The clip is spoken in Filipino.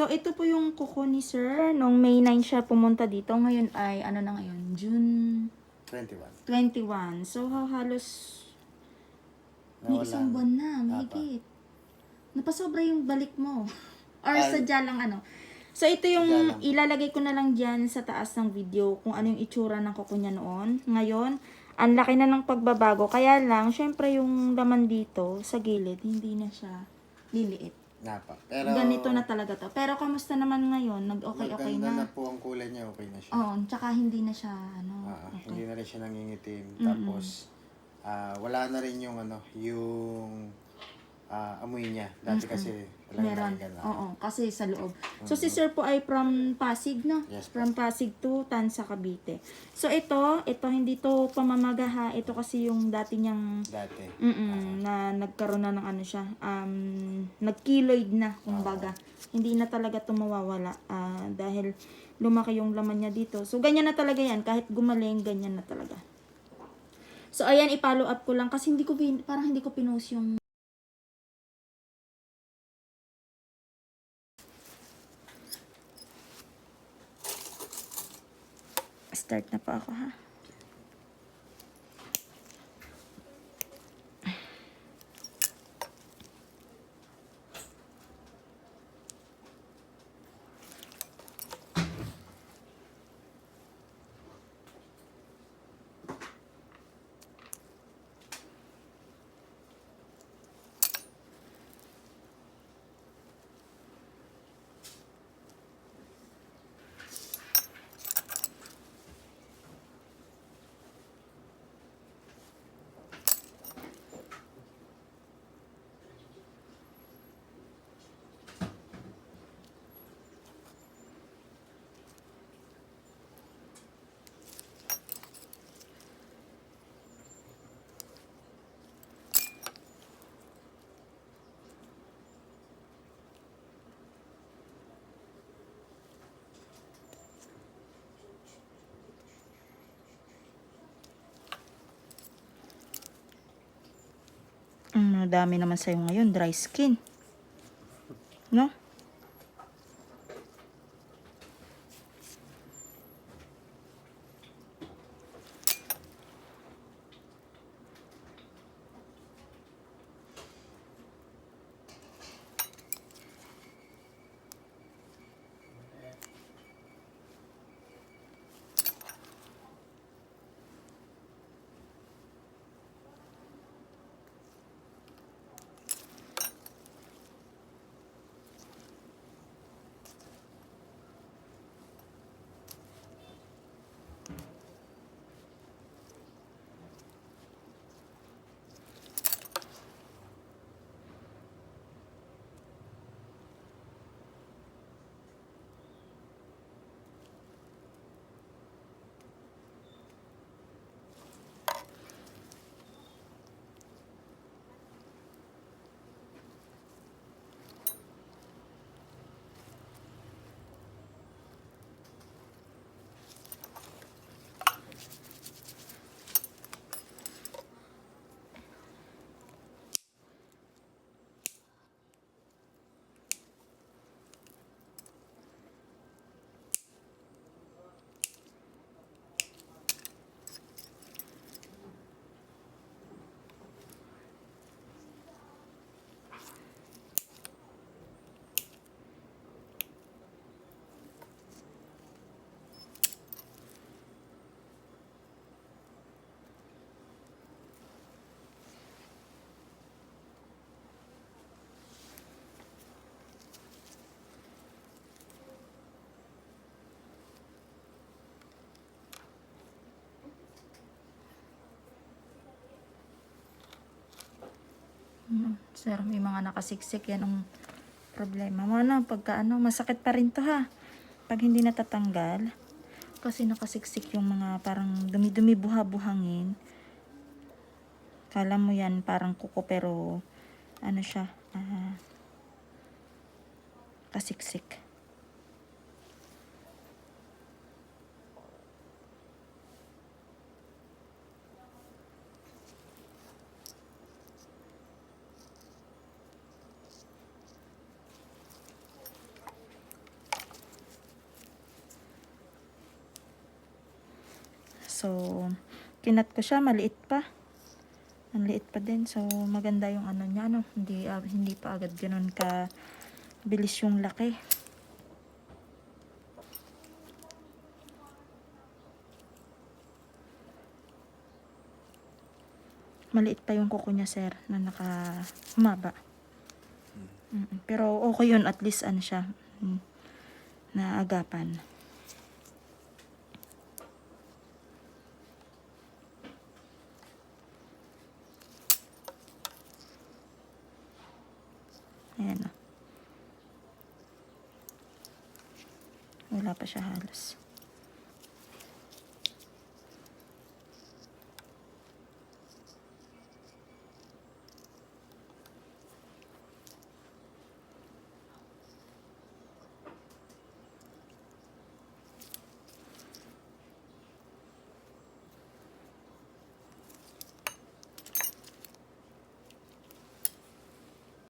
So, ito po yung kuko ni sir. Noong May 9 siya pumunta dito. Ngayon ay, ano na ngayon? June 21. So, halos may isang buwan na. Mahigit. Napasobra yung balik mo. Or sadya lang ano. So, ito yung ilalagay ko na lang dyan sa taas ng video kung ano yung itsura ng kuko niya noon. Ngayon, ang laki na ng pagbabago. Kaya lang, syempre yung laman dito sa gilid, hindi na siya liliit. Pero, ganito na talaga to. Pero kamusta naman ngayon? Nag-okay-okay maganda na? na po ang kulay niya. Okay na siya. Oo, tsaka hindi na siya, ano, Hindi na rin siya nangingitim. Tapos, wala na rin yung yung amoy niya. Dati kasi meron. talagang Oo, kasi sa loob. So, si sir po ay from Pasig, no? Yes, From Pasig to Tansa, Cavite. So, ito hindi to pamamaga ha. Ito kasi yung dati niyang, dati. na nagkaroon na ng ano siya, nagkiloid na, kumbaga. Hindi na talaga to mawawala. Dahil lumaki yung laman niya dito. So, ganyan na talaga yan. Kahit gumaling, ganyan na talaga. So, ayan, i-follow up ko lang. Kasi parang hindi ko pinost yung start na pa ako ha. Madami naman sa'yo ngayon, dry skin. No? Sir, may mga nakasiksik yan ang problema mo na pagka masakit pa rin to ha. Pag hindi natatanggal, kasi nakasiksik yung mga parang dumi-dumi buha-buhangin. Kala mo yan parang kuko pero ano siya, kasiksik. So, kinat ko siya, maliit pa. Ang liit pa din. So, maganda yung ano niya, ano. Hindi pa agad ganun ka bilis yung laki. Maliit pa yung kuko niya, sir, na humaba. Pero okay yun, at least ano siya, naagapan. Ayan o. Wala pa siya halos.